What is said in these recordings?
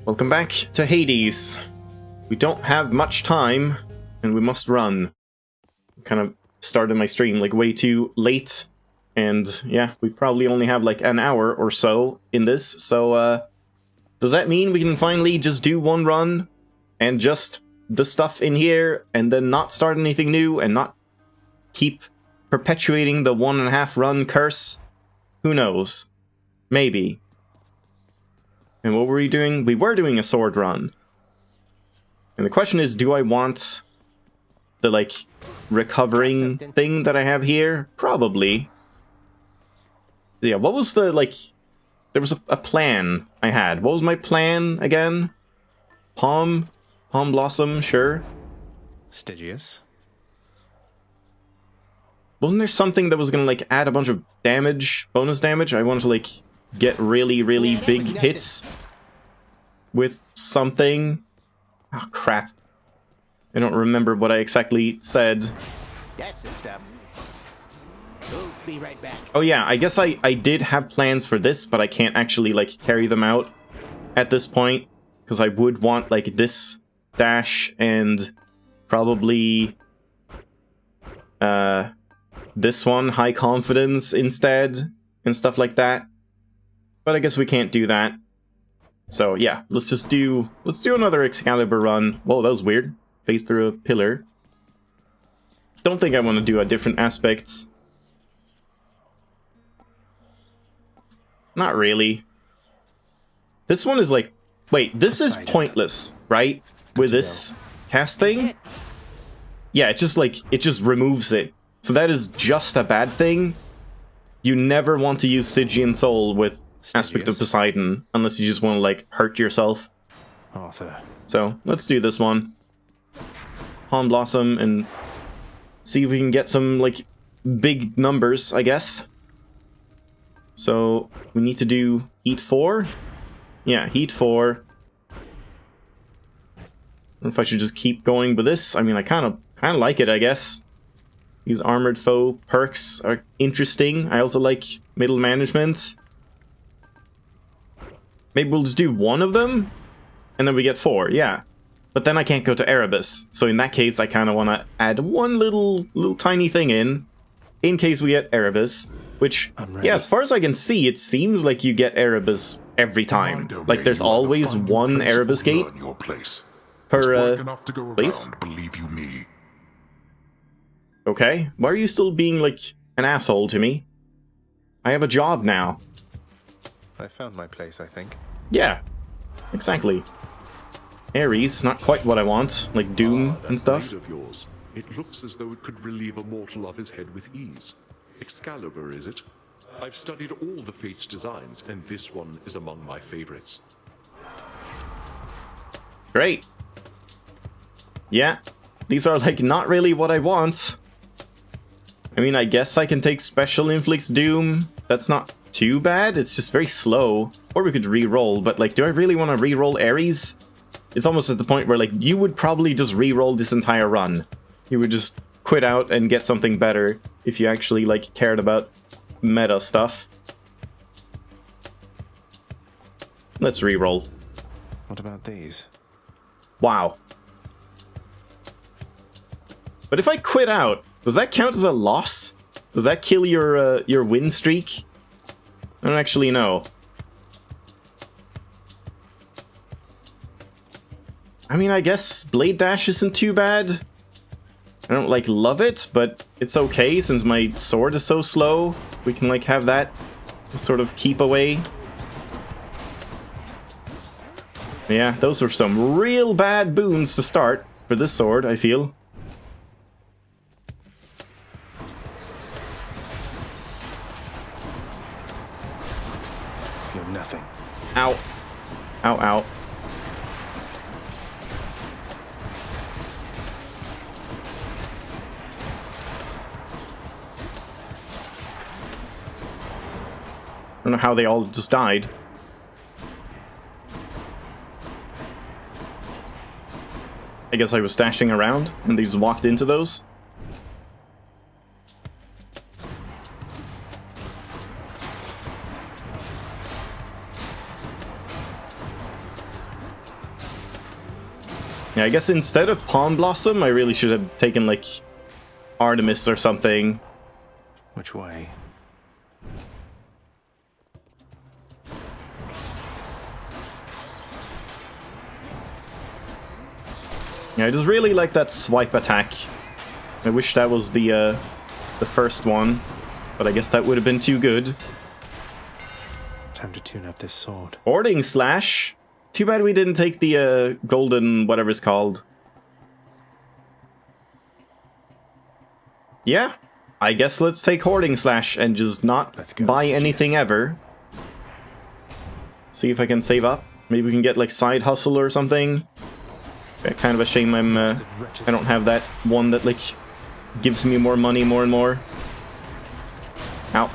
Welcome back to Hades. We don't have much time, and we must run. Kind of started my stream like way too late, and yeah, we probably only have like an hour or so in this, so does that mean we can finally just do one run, and just the stuff in here, and then not start anything new, and not keep perpetuating the 1.5 run curse? Who knows? Maybe. And what were we doing? We were doing a sword run. And the question is, do I want the, like, recovering thing that I have here? Probably. Yeah, what was the, like... There was a plan I had. What was my plan again? Palm Blossom, sure. Stygius. Wasn't there something that was gonna, like, add a bunch of damage, bonus damage? I wanted to, like, get really, really big hits with something. Oh, crap. I don't remember what I exactly said. That's the stuff. We'll be right back. Oh yeah, I guess I did have plans for this, but I can't actually, like, carry them out at this point. Because I would want, like, this dash and probably this one, high confidence, instead, and stuff like that. But I guess we can't do that. So yeah, let's do another Excalibur run. Whoa, that was weird. Phased through a pillar. Don't think I want to do a different aspects. Not really. This one is like... Wait, this is pointless, right? With this casting? Yeah, it just removes it. So that is just a bad thing. You never want to use Stygian Soul with Aspect of Poseidon, unless you just want to, like, hurt yourself. Arthur. So, let's do this one. Palm Blossom, and see if we can get some, like, big numbers, I guess. So, we need to do Heat 4? Yeah, Heat 4. I don't know if I should just keep going with this. I mean, I kind of like it, I guess. These Armored Foe perks are interesting. I also like Middle Management. Maybe we'll just do one of them, and then we get 4, yeah. But then I can't go to Erebus, so in that case I kind of want to add one little tiny thing in case we get Erebus, which, yeah, as far as I can see, it seems like you get Erebus every time. Like, there's always one Erebus gate per place. Believe you me. Okay, why are you still being, like, an asshole to me? I have a job now. I found my place, I think. Yeah, exactly. Ares, not quite what I want, like Doom and stuff. Blade of yours. It looks as though it could relieve a mortal of his head with ease. Excalibur, is it? I've studied all the Fates designs, and this one is among my favorites. Great. Yeah, these are, like, not really what I want. I mean, I guess I can take Special Inflicts Doom. That's not too bad. It's just very slow. Or we could re-roll, but, like, do I really want to re-roll Ares? It's almost at the point where, like, you would probably just re-roll this entire run. You would just quit out and get something better if you actually, like, cared about meta stuff. Let's re-roll. What about these? Wow. But if I quit out, does that count as a loss? Does that kill your win streak? I don't actually know. I mean, I guess Blade Dash isn't too bad. I don't, like, love it, but it's okay since my sword is so slow. We can, like, have that sort of keep away. Yeah, those are some real bad boons to start for this sword, I feel. You're nothing. Ow. Ow, ow. I don't know how they all just died. I guess I was stashing around and they just walked into those. Yeah, I guess instead of Palm Blossom, I really should have taken, like, Artemis or something. Which way? Yeah, I just really like that swipe attack. I wish that was the first one, but I guess that would have been too good. Time to tune up this sword. Hoarding Slash. Too bad we didn't take the golden whatever it's called. Yeah, I guess let's take Hoarding Slash and just not buy anything ever. See if I can save up. Maybe we can get like Side Hustle or something. Yeah, kind of a shame I don't have that one that like gives me more money more and more. Ow.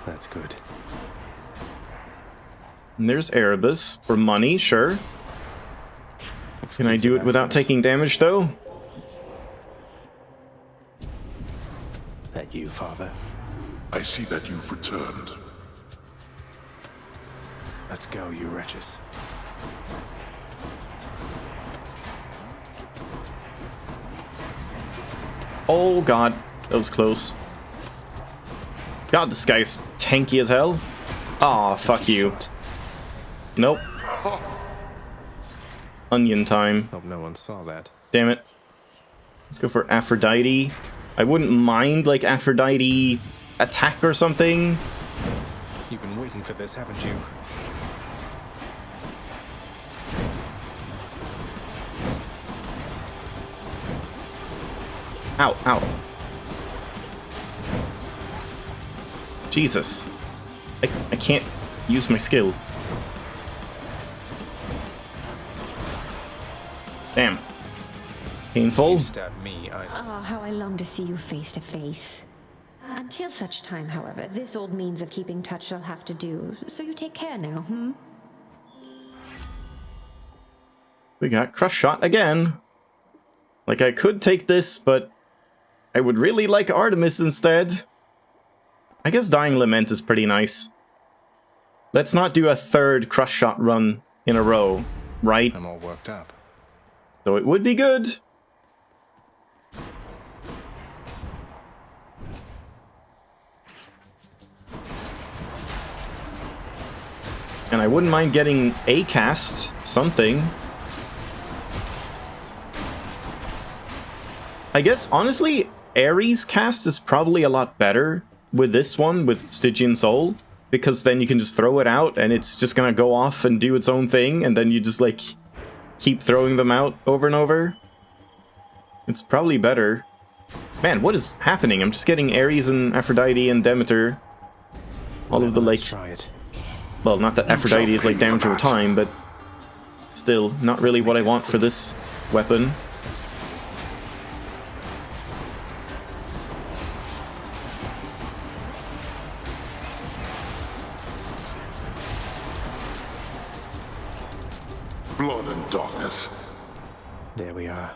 That's good. And there's Erebus for money, sure. Can I do it without taking damage though? That you, Father? I see that you've returned. Let's go, you wretches. Oh god, that was close. God, this guy's tanky as hell. Aw, fuck you. Nope. Onion time. Hope no one saw that. Damn it. Let's go for Aphrodite. I wouldn't mind, like, Aphrodite attack or something. You've been waiting for this, haven't you? Ow, ow. Jesus. I can't use my skill. Damn. Painful. You stabbed me, Isaac. Ah, how I long to see you face to face. Until such time, however, this old means of keeping touch shall have to do. So you take care now, hmm? We got Crush Shot again. Like, I could take this, but I would really like Artemis instead. I guess Dying Lament is pretty nice. Let's not do a third Crush Shot run in a row, right? I'm all worked up. So it would be good. And I wouldn't mind getting a cast, something. I guess, honestly, Ares cast is probably a lot better with this one, with Stygian Soul, because then you can just throw it out and it's just gonna go off and do its own thing, and then you just, like, keep throwing them out over and over. It's probably better. Man, what is happening? I'm just getting Ares and Aphrodite and Demeter. All of the, like... Try it. Well, not that Aphrodite is, like, damage over time, but... Still, not really what I want for this weapon. Blood and darkness. There we are.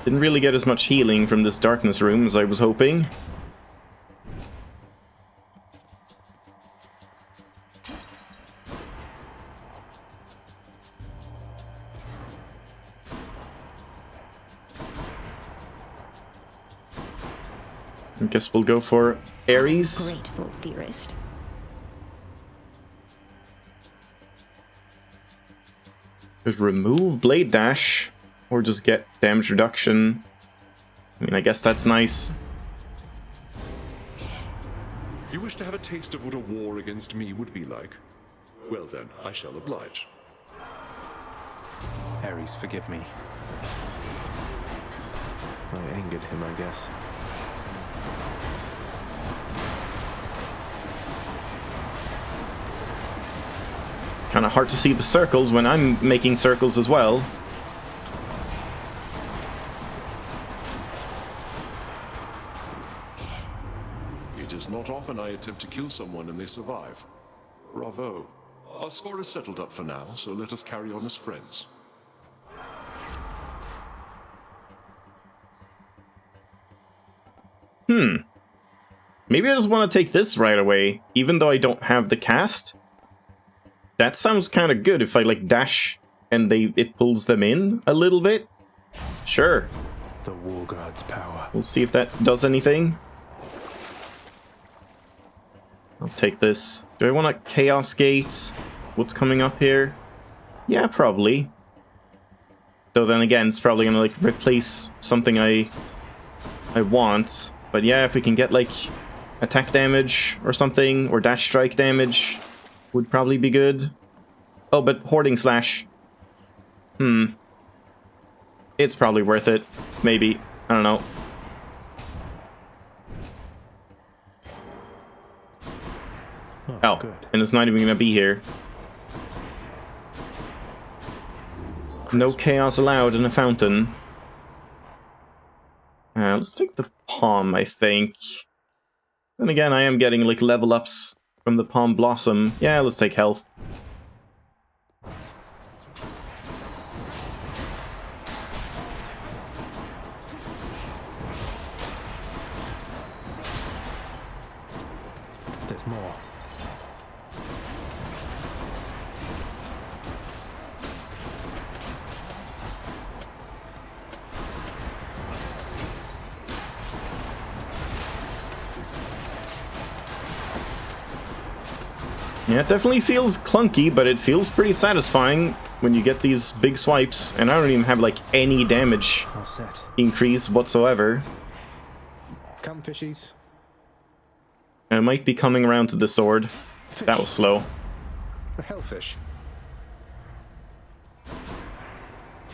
Didn't really get as much healing from this darkness room as I was hoping. I guess we'll go for Ares. Grateful, dearest. There's remove Blade Dash, or just get damage reduction. I mean, I guess that's nice. You wish to have a taste of what a war against me would be like? Well then, I shall oblige. Ares, forgive me. I angered him, I guess. Kind of hard to see the circles when I'm making circles as well. It is not often I attempt to kill someone and they survive. Bravo. Our score is settled up for now, so let us carry on as friends. Maybe I just want to take this right away, even though I don't have the cast. That sounds kind of good if I like dash and it pulls them in a little bit. Sure. The War God's power. We'll see if that does anything. I'll take this. Do I want a Chaos Gate? What's coming up here? Yeah, probably. Though then again, it's probably gonna like replace something I want. But yeah, if we can get like attack damage or something, or dash strike damage, would probably be good. Oh, but Hoarding Slash. It's probably worth it. Maybe. I don't know. Oh, good. and it's not even gonna be here. No chaos allowed in a fountain. Let's take the Palm, I think. And again, I am getting like level ups from the Palm Blossom. Yeah, let's take health. There's more. Yeah, it definitely feels clunky, but it feels pretty satisfying when you get these big swipes. And I don't even have like any damage All set. increase whatsoever. Come, fishies. I might be coming around to the sword. That was slow. A hellfish.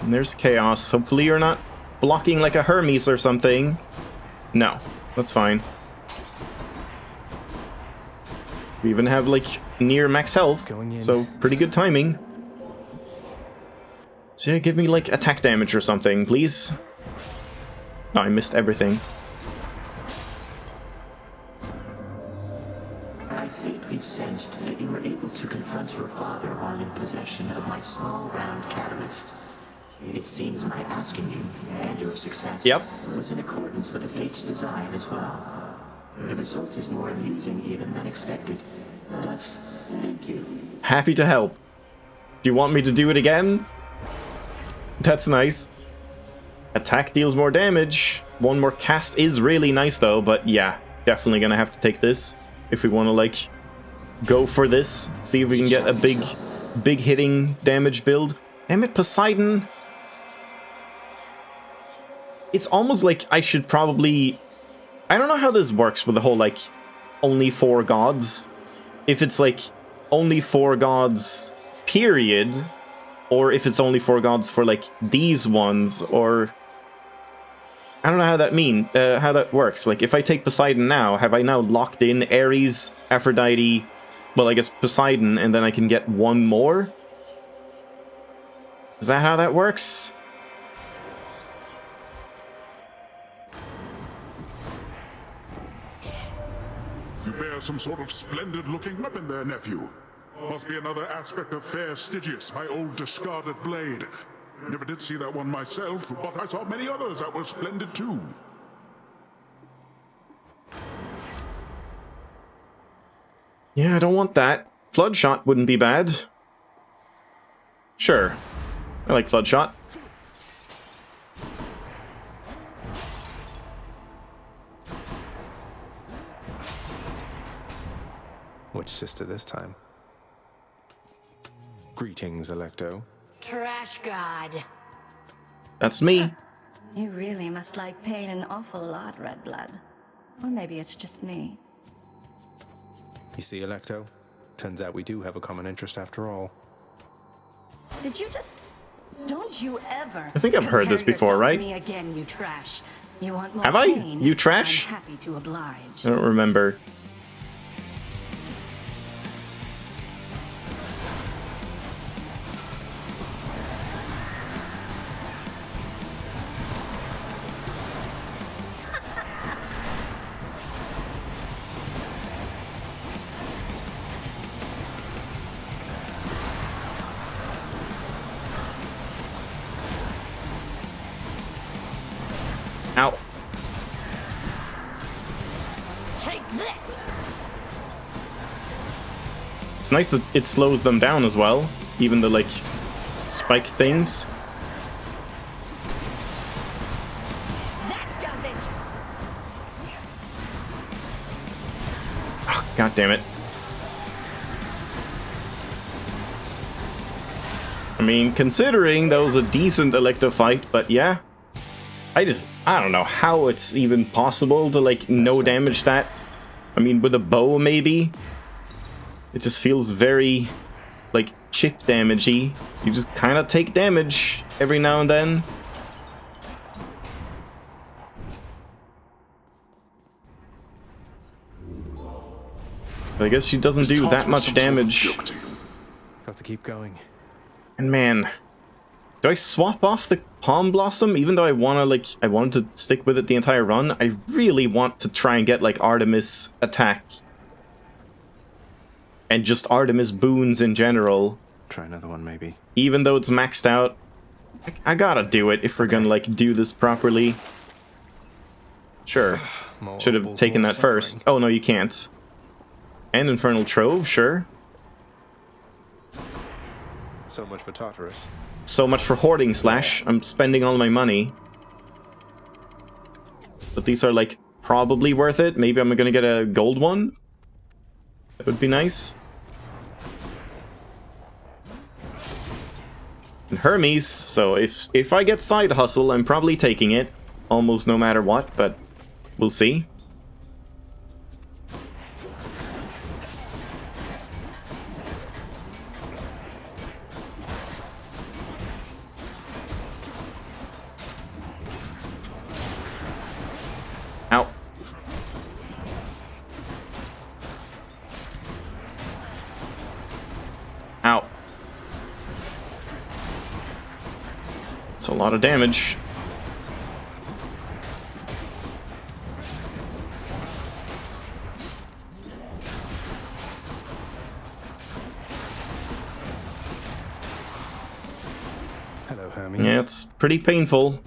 And there's chaos. Hopefully you're not blocking like a Hermes or something. No, that's fine. We even have like near max health, Going in. so pretty good timing. So yeah, give me like attack damage or something, please. Oh, I missed everything. I faintly sensed that you were able to confront your father while in possession of my small round catalyst. It seems my asking you, and your success, was in accordance with the Fate's design as well. The result is more amusing even than expected. Thus, thank you. Happy to help. Do you want me to do it again? That's nice. Attack deals more damage. One more cast is really nice though, but yeah, definitely gonna have to take this if we want to like go for this. See if we can get a big hitting damage build. Damn it, Poseidon. It's almost like I should probably... I don't know how this works with the whole like only 4 gods. If it's like only 4 gods period, or if it's only 4 gods for like these ones, or I don't know how that works. Like if I take Poseidon now, have I now locked in Ares, Aphrodite, well I guess Poseidon, and then I can get one more? Is that how that works? You bear some sort of splendid-looking weapon there, nephew. Must be another aspect of fair Stygius, my old discarded blade. Never did see that one myself, but I saw many others that were splendid too. Yeah, I don't want that. Floodshot wouldn't be bad. Sure. I like Floodshot. Which sister this time? Greetings, Electo. Trash God. That's me. You really must like pain an awful lot, Red Blood. Or maybe it's just me. You see, Electo? Turns out we do have a common interest after all. Did you just... Don't you ever... I think I've heard this compare before, yourself to right? me again, you trash. You want more Have I? pain? You trash? I'm happy to oblige. I don't remember. Ow. Take this! It's nice that it slows them down as well, even the, like, spike things. That does it! Oh, God damn it. I mean, considering that was a decent Electo fight, but yeah. I don't know how it's even possible to, like, no damage that. I mean, with a bow, maybe? It just feels very, like, chip damagey. You just kind of take damage every now and then. But I guess she doesn't do that much damage. Got to keep going. And man, do I swap off the Palm Blossom? Even though I wanted to stick with it the entire run, I really want to try and get, like, Artemis attack. And just Artemis boons in general. Try another one, maybe. Even though it's maxed out, I gotta do it if we're gonna, like, do this properly. Sure. Should have taken that first. Oh, no, you can't. And Infernal Trove, sure. So much for Tartarus. So much for Hoarding Slash. I'm spending all my money. But these are, like, probably worth it. Maybe I'm gonna get a gold one. That would be nice. And Hermes, so if I get Side Hustle, I'm probably taking it. Almost no matter what, but we'll see. Ow. Ow. It's a lot of damage. Hello, Hermes. Yeah, it's pretty painful.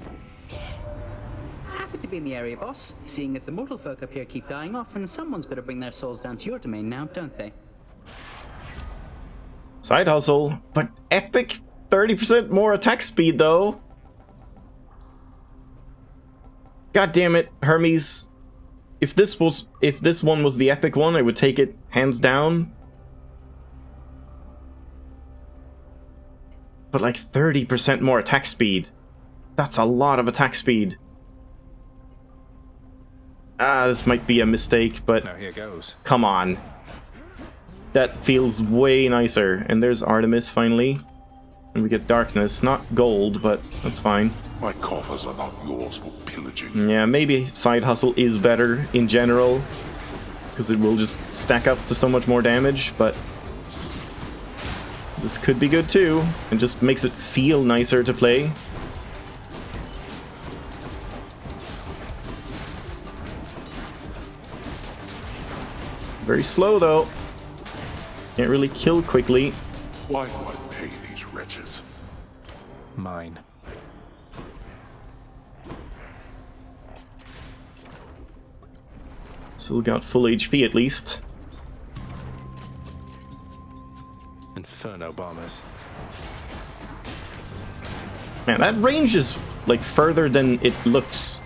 Happy to be in the area, boss. Seeing as the mortal folk up here keep dying off, and someone's got to bring their souls down to your domain now, don't they? Side hustle, but epic 30% more attack speed though. God damn it, Hermes. If this one was the epic one, I would take it hands down. But like 30% more attack speed. That's a lot of attack speed. Ah, this might be a mistake, but Now here goes. come on. That feels way nicer. And there's Artemis finally. And we get darkness, not gold, but that's fine. My coffers are not yours for pillaging. Yeah, maybe side hustle is better in general, because it will just stack up to so much more damage, but this could be good too, and just makes it feel nicer to play. Very slow though. Can't really kill quickly. Why do I pay these wretches? Mine. Still got full HP at least. Inferno bombers. Man, that range is like further than it looks.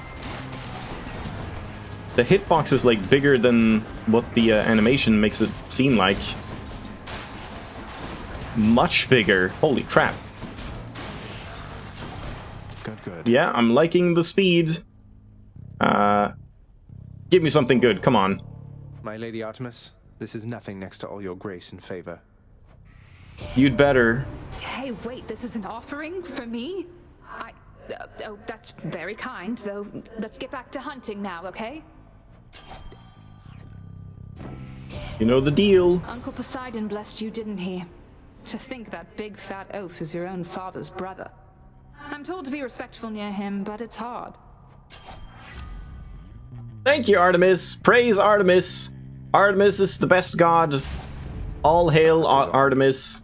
The hitbox is like bigger than what the animation makes it seem like. Much bigger. Holy crap. Good, good. Yeah, I'm liking the speed. Give me something good, come on. My Lady Artemis, this is nothing next to all your grace and favor. You'd better. Hey, wait, this is an offering for me? Oh, that's very kind, though. Let's get back to hunting now, okay? You know the deal. Uncle Poseidon blessed you, didn't he? To think that big fat oaf is your own father's brother. I'm told to be respectful near him, but it's hard. Thank you, Artemis. Praise Artemis. Artemis is the best god. All hail Artemis.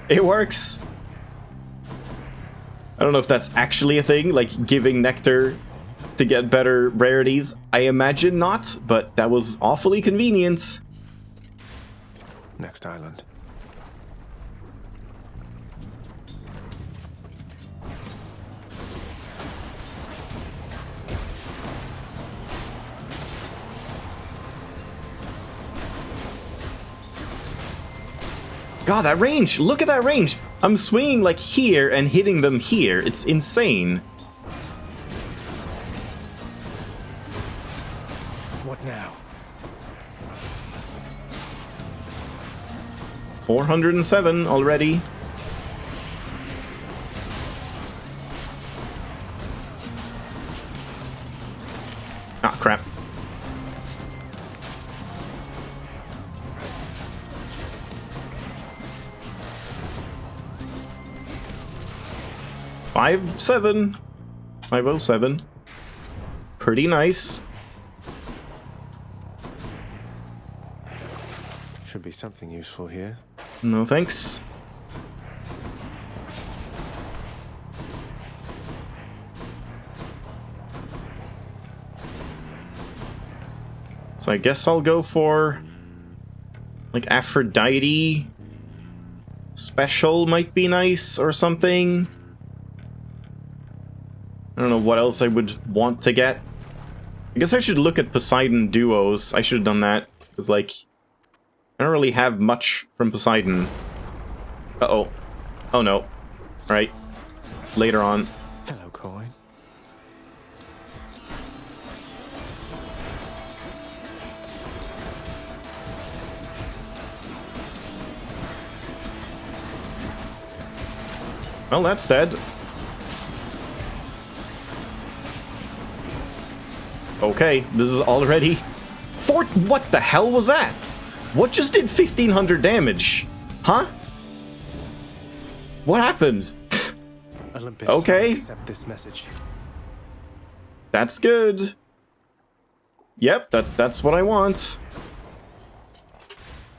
It works. I don't know if that's actually a thing, like giving nectar to get better rarities. I imagine not, but that was awfully convenient. Next island. God, that range! Look at that range! I'm swinging like here and hitting them here. It's insane. What now? 407 already. Ah, crap. Five 507. Pretty nice. Should be something useful here. No thanks. So I guess I'll go for like Aphrodite special might be nice or something. I don't know what else I would want to get. I guess I should look at Poseidon duos. I should have done that. Because, like, I don't really have much from Poseidon. Uh-oh. Oh, no. Alright. Later on. Hello, coin. Well, that's dead. Okay, this is already... What the hell was that? What just did 1500 damage? Huh? What happened? Olympus, okay. Accept this message. That's good. Yep, that's what I want.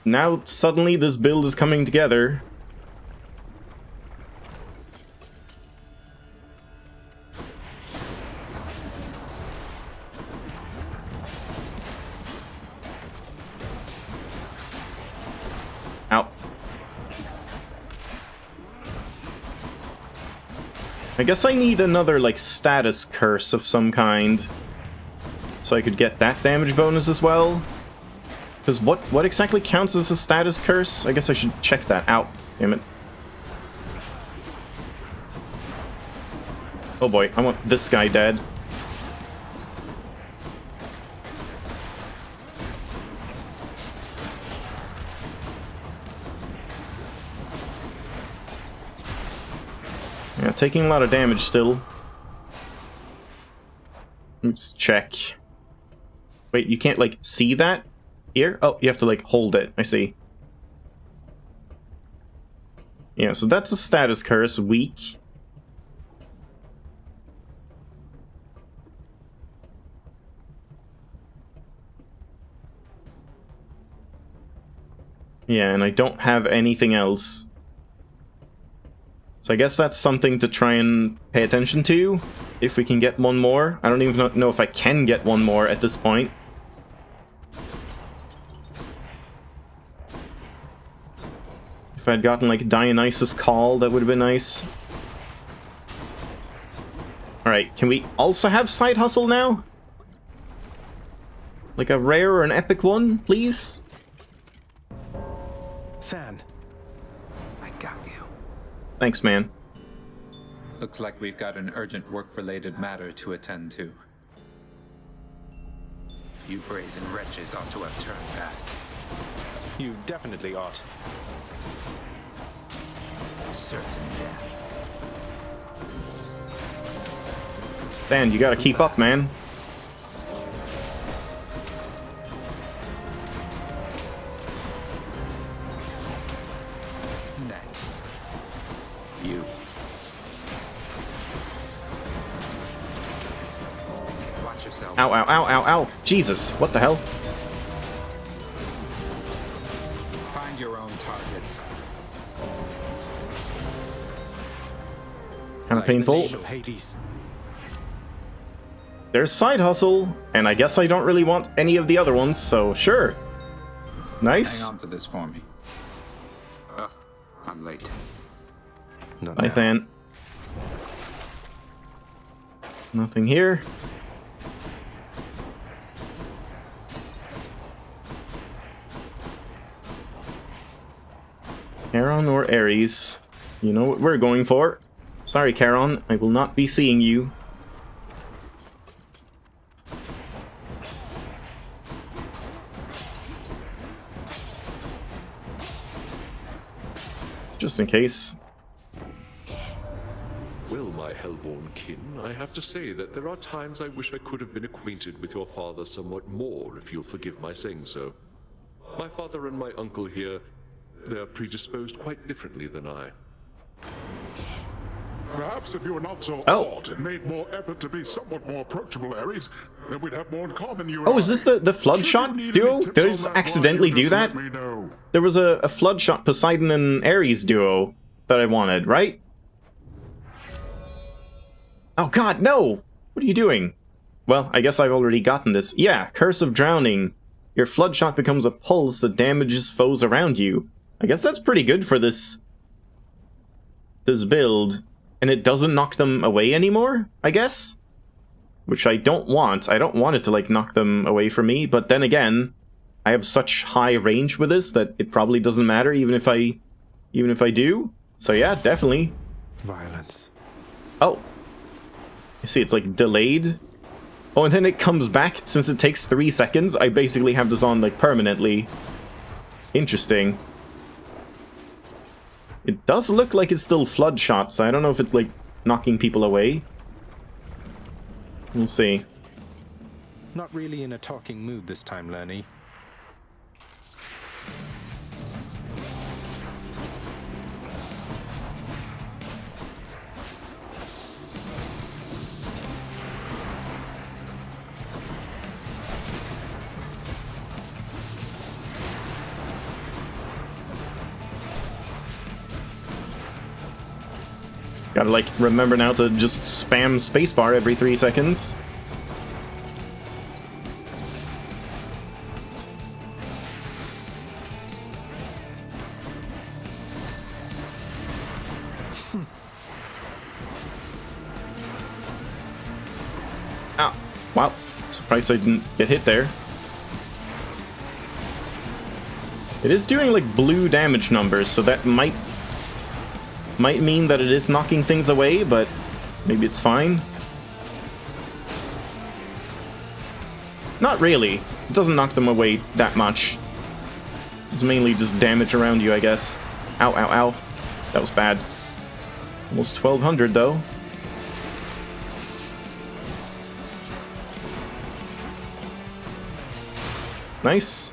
Now, suddenly, this build is coming together. Ow. I guess I need another, like, status curse of some kind. So I could get that damage bonus as well. Because what exactly counts as a status curse? I guess I should check that out. Damn it. Oh boy, I want this guy dead. Yeah, taking a lot of damage still. Let's check. Wait, you can't, like, see that? Here? Oh, you have to, like, hold it. I see. Yeah, so that's a status curse. Weak. Yeah, and I don't have anything else. So I guess that's something to try and pay attention to, if we can get one more. I don't even know if I can get one more at this point. If I'd gotten, like, Dionysus' Call, that would have been nice. Alright, can we also have Side Hustle now? Like a rare or an epic one, please? Than. I got you. Thanks, man. Looks like we've got an urgent work-related matter to attend to. You brazen wretches ought to have turned back. You definitely ought. Certain death. Dan, you gotta keep up, man. Next. You. Watch yourself. Ow, ow, ow, ow, ow. Jesus, what the hell? Find your own targets. Kind of painful. Of Hades. There's Side Hustle, and I guess I don't really want any of the other ones, so sure. Nice. Hang on to this for me. I'm late. Not Bye, now. Than. Nothing here. Charon or Ares? You know what we're going for. Sorry, Charon, I will not be seeing you. Just in case. Well, my hellborn kin, I have to say that there are times I wish I could have been acquainted with your father somewhat more, if you'll forgive my saying so. My father and my uncle here, they're predisposed quite differently than I. Perhaps if you were not so Oh. odd and made more effort to be somewhat more approachable, Ares, then we'd have more in common, you and Oh, is I. this the Floodshot Should you need duo? any tips Did I on just that, accidentally Brian, do just that? let me know. There was a Floodshot Poseidon and Ares duo that I wanted, right? Oh god, no! What are you doing? Well, I guess I've already gotten this. Yeah, Curse of Drowning. Your Floodshot becomes a pulse that damages foes around you. I guess that's pretty good for this build. And it doesn't knock them away anymore, I guess? Which I don't want. I don't want it to, like, knock them away from me, but then again, I have such high range with this that it probably doesn't matter even if I do. So yeah, definitely. Violence. Oh. You see, it's like delayed. Oh, and then it comes back. Since it takes 3 seconds, I basically have this on, like, permanently. Interesting. It does look like it's still flood shots, so I don't know if it's, like, knocking people away. We'll see. Not really in a talking mood this time, Lenny. Gotta, like, remember now to just spam spacebar every 3 seconds. Ow. Wow. Surprised I didn't get hit there. It is doing, like, blue damage numbers, so that might mean that it is knocking things away, but maybe it's fine. Not really. It doesn't knock them away that much. It's mainly just damage around you, I guess. Ow, ow, ow. That was bad. Almost 1200, though. Nice.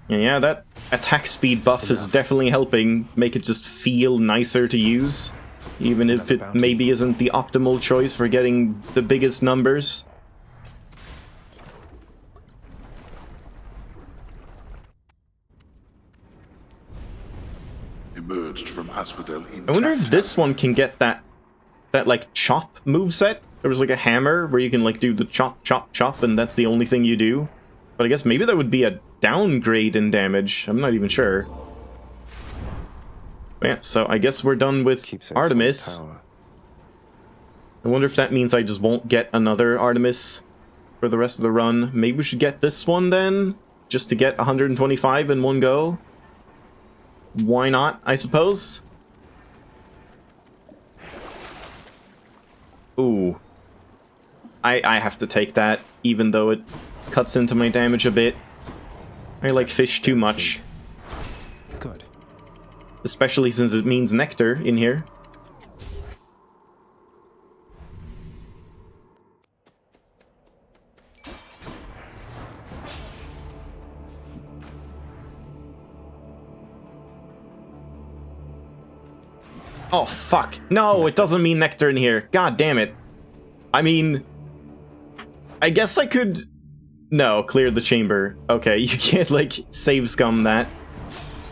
Yeah, that attack speed buff is definitely helping make it just feel nicer to use. Even if it maybe isn't the optimal choice for getting the biggest numbers. Emerged from Asphodel intact. I wonder if this one can get that like chop moveset. There was like a hammer where you can like do the chop, chop, chop, and that's the only thing you do. But I guess maybe that would be a downgrade in damage. I'm not even sure. But yeah, so I guess we're done with Artemis. I wonder if that means I just won't get another Artemis for the rest of the run. Maybe we should get this one then, just to get 125 in one go. Why not, I suppose? Ooh. I have to take that, even though it cuts into my damage a bit. I like fish too much. Good. Especially since it means nectar in here. Oh, fuck. No, it doesn't mean nectar in here. God damn it. I mean, I guess I could... No, clear the chamber. Okay, you can't, like, save scum that.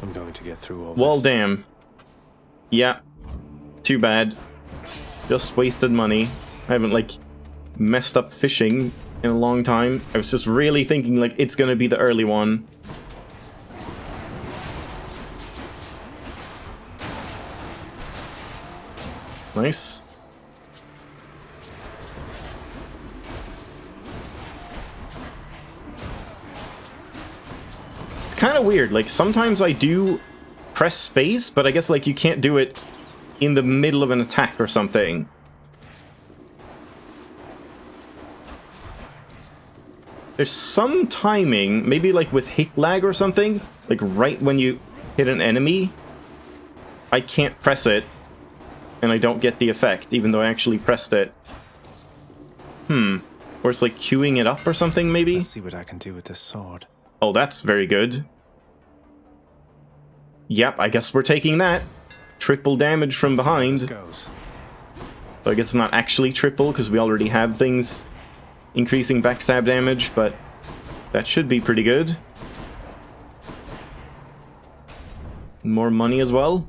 I'm going to get through all Well, this. damn. Yeah. Too bad. Just wasted money. I haven't, like, messed up fishing in a long time. I was just really thinking, like, it's gonna be the early one. Nice. It's kind of weird. Like, sometimes I do press space, but I guess, like, you can't do it in the middle of an attack or something. There's some timing, maybe like with hit lag or something, like right when you hit an enemy, I can't press it, and I don't get the effect, even though I actually pressed it. Or it's like queuing it up or something, maybe? Let's see what I can do with this sword. Oh, that's very good. Yep, I guess we're taking that. Triple damage from behind. Goes. So I guess it's not actually triple, because we already have things increasing backstab damage, but that should be pretty good. More money as well.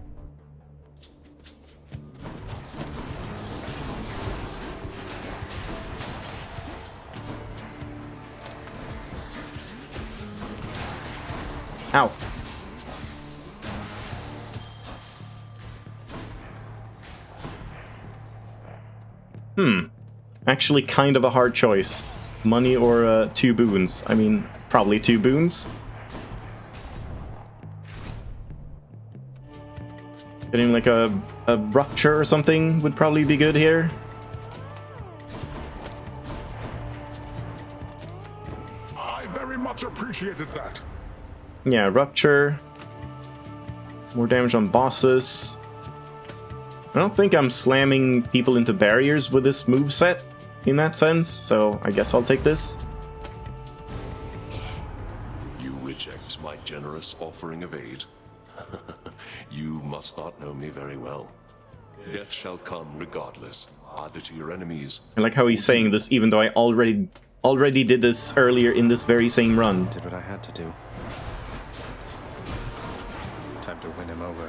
Ow. Actually kind of a hard choice. Money or 2 boons. I mean, probably 2 boons. Getting like a rupture or something would probably be good here. I very much appreciated that. Yeah, rupture. More damage on bosses. I don't think I'm slamming people into barriers with this moveset in that sense, so I guess I'll take this. You reject my generous offering of aid? You must not know me very well. Death shall come regardless, either to your enemies. I like how he's saying this even though I already did this earlier in this very same run. Did what I had to do. Time to win him over.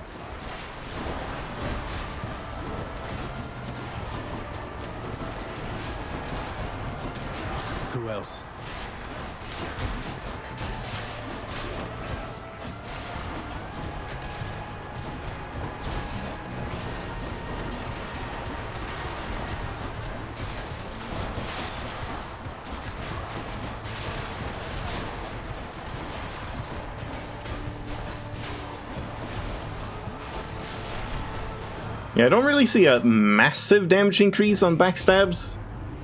Who else? Yeah, I don't really see a massive damage increase on backstabs.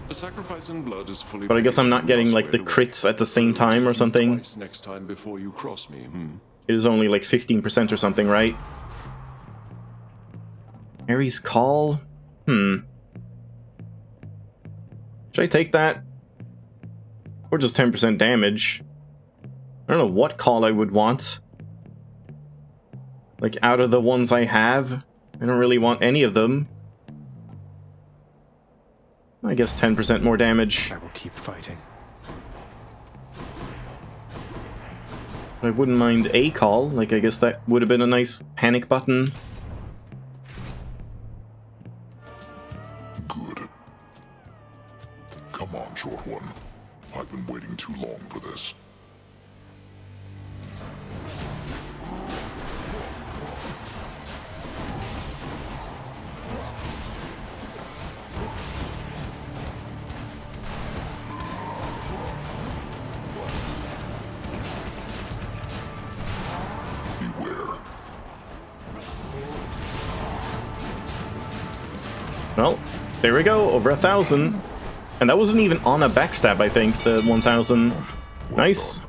The sacrifice in blood is fully But I guess I'm not getting like the away. crits at the same time or something. Twice next time before you cross me. It is only like 15% or something, right? Ares Call? Should I take that? Or just 10% damage? I don't know what call I would want. Like, out of the ones I have, I don't really want any of them. I guess 10% more damage. I will keep fighting. I wouldn't mind a call. Like, I guess that would have been a nice panic button. Good. Come on, short one. I've been waiting too long for this. Well, there we go, over 1,000. And that wasn't even on a backstab, I think, the 1,000. Nice.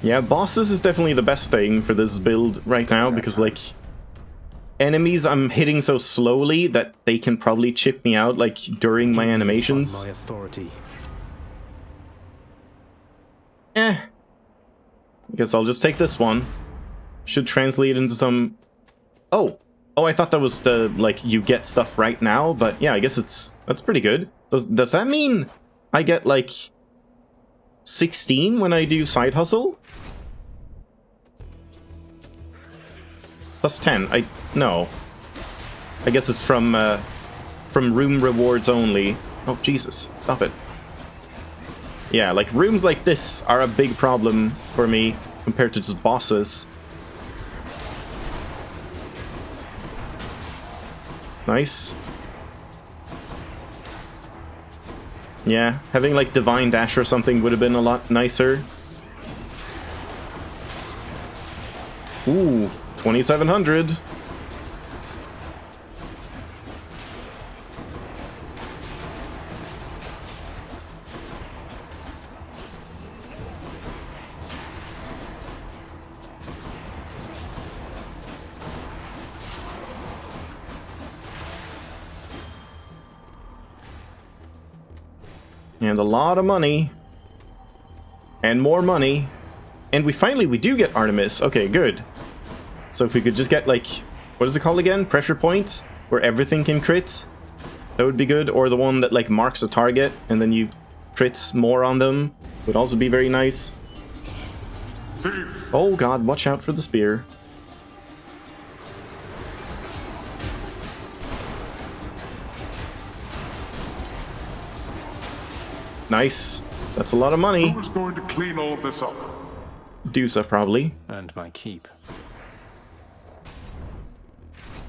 Yeah, bosses is definitely the best thing for this build right now, because, like, enemies I'm hitting so slowly that they can probably chip me out, like, during my animations. My authority. I guess I'll just take this one. Should translate into some... Oh, I thought that was the, like, you get stuff right now, but yeah, I guess that's pretty good. Does that mean I get, like, 16 when I do side hustle? Plus 10, no. I guess it's from room rewards only. Oh, Jesus, stop it. Yeah, like, rooms like this are a big problem for me compared to just bosses. Nice. Yeah, having like Divine Dash or something would have been a lot nicer. Ooh, 2700. And a lot of money. And more money. And we do get Artemis. Okay, good. So if we could just get, like, what is it called again? Pressure points? Where everything can crit? That would be good. Or the one that, like, marks a target and then you crit more on them. Would also be very nice. Oh god, watch out for the spear. Nice. That's a lot of money. Who's going to clean all this up? Dusa, probably. And my keep.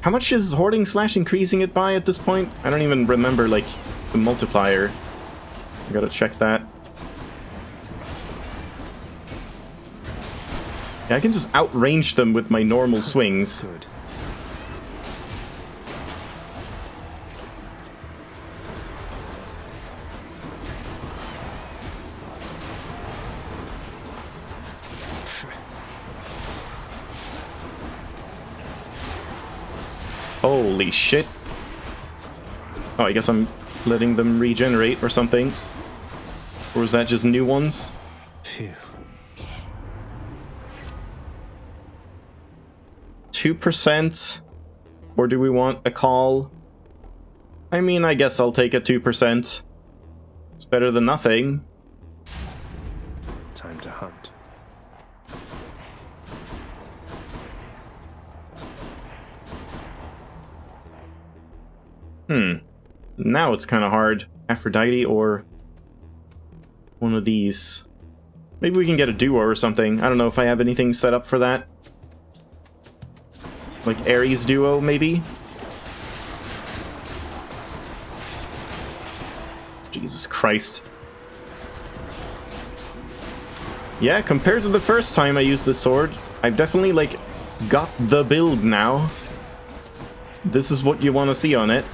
How much is Hoarding Slash increasing it by at this point? I don't even remember, like, the multiplier. I gotta check that. Yeah, I can just outrange them with my normal swings. Good. Holy shit. Oh, I guess I'm letting them regenerate or something. Or is that just new ones? Phew. 2%? Or do we want a call? I mean, I guess I'll take a 2%. It's better than nothing. Time to hunt. Now it's kind of hard. Aphrodite or one of these. Maybe we can get a duo or something. I don't know if I have anything set up for that. Like Ares duo, maybe? Jesus Christ. Yeah, compared to the first time I used this sword, I've definitely, like, got the build now. This is what you want to see on it.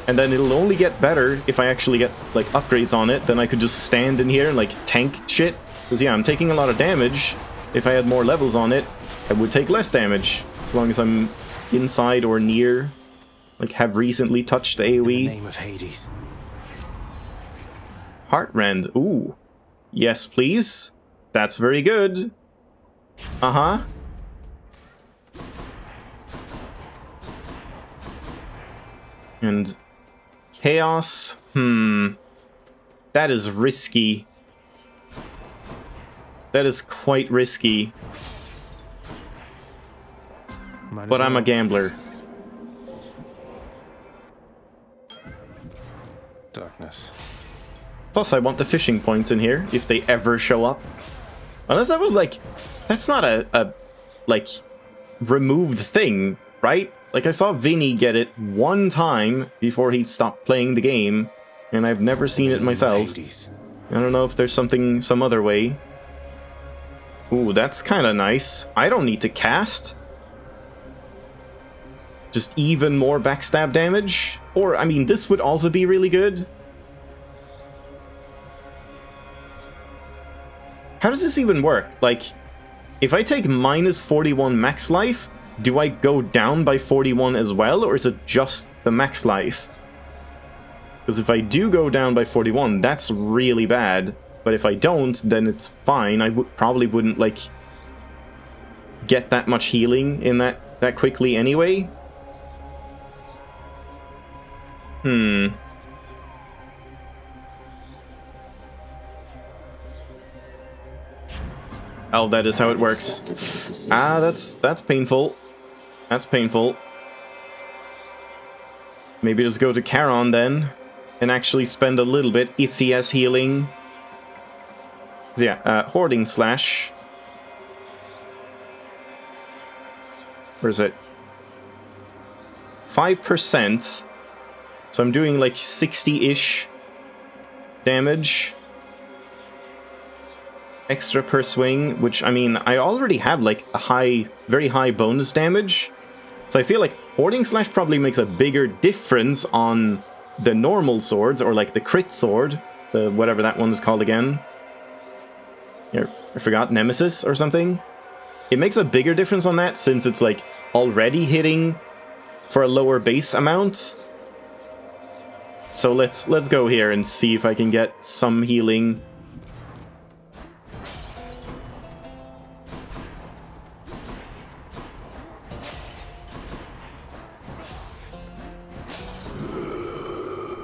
And then it'll only get better if I actually get, like, upgrades on it. Then I could just stand in here and, like, tank shit. Because, yeah, I'm taking a lot of damage. If I had more levels on it, I would take less damage. As long as I'm inside or near, like, have recently touched AoE. In the name of Hades. Heartrend. Ooh. Yes, please. That's very good. Uh-huh. And Chaos. That is risky. That is quite risky. But I'm a gambler. Darkness. Plus, I want the fishing points in here, if they ever show up. Unless that was, like... That's not a like, removed thing, right? Like, I saw Vinny get it one time before he stopped playing the game, and I've never seen it myself. I don't know if there's some other way. Ooh, that's kind of nice. I don't need to cast. Just even more backstab damage. Or, I mean, this would also be really good. How does this even work? Like, if I take minus 41 max life, do I go down by 41 as well, or is it just the max life? Because if I do go down by 41, that's really bad. But if I don't, then it's fine. I probably wouldn't, like, get that much healing in that quickly anyway. Oh, that is how it works. Ah, that's painful. That's painful. Maybe just go to Charon then, and actually spend a little bit if he has healing. So yeah, Hoarding Slash. Where is it? 5%. So I'm doing like 60-ish damage. Extra per swing, which, I mean, I already have like a very high bonus damage. So I feel like Hoarding Slash probably makes a bigger difference on the normal swords, or like the crit sword, the whatever that one's called again. Here, I forgot, Nemesis or something. It makes a bigger difference on that since it's like already hitting for a lower base amount. So let's go here and see if I can get some healing.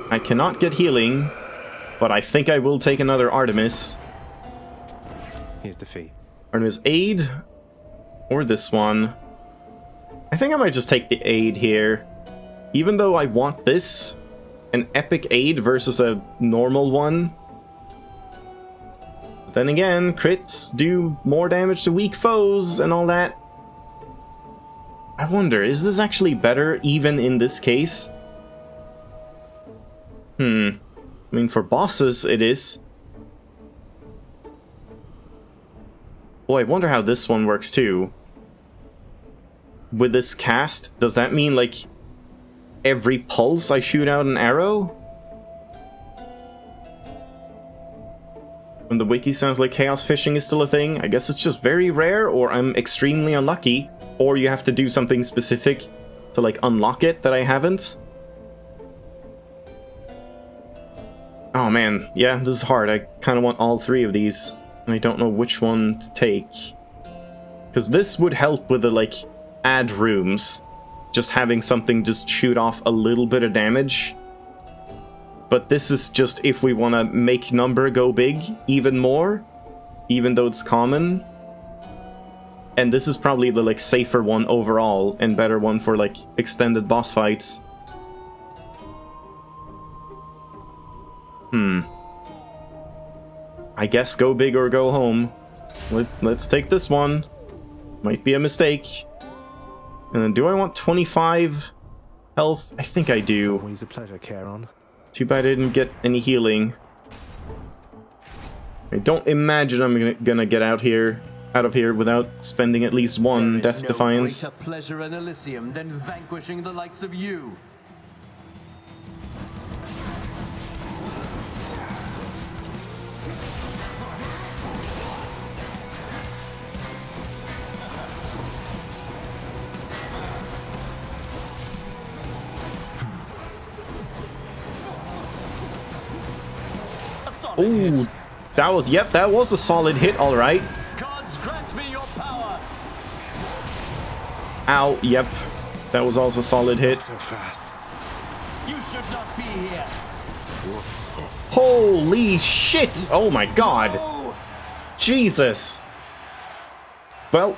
I cannot get healing, but I think I will take another Artemis. Here's the fee. Artemis Aid, or this one. I think I might just take the Aid here. Even though I want this, an epic Aid versus a normal one. But then again, crits do more damage to weak foes and all that. I wonder, is this actually better even in this case? I mean, for bosses, it is. Oh, I wonder how this one works, too. With this cast, does that mean, like, every pulse I shoot out an arrow? When the wiki sounds like chaos fishing is still a thing, I guess it's just very rare, or I'm extremely unlucky, or you have to do something specific to, like, unlock it that I haven't. Oh man, yeah, this is hard. I kind of want all three of these, and I don't know which one to take. Because this would help with the, like, add rooms. Just having something just shoot off a little bit of damage. But this is just if we want to make number go big even more, even though it's common. And this is probably the, like, safer one overall, and better one for, like, extended boss fights. I guess go big or go home. Let's take this one. Might be a mistake. And then do I want 25 health? I think I do. Always a pleasure, Charon. Too bad I didn't get any healing. I don't imagine I'm gonna get out of here without spending at least one Death Defiance. There is no greater pleasure in Elysium than vanquishing the likes of you. Ooh, that was a solid hit, all right. Gods grant me your power. Ow, yep. That was also a solid hit. So fast. You should not be here. Holy shit! Oh my god. Oh. Jesus. Well,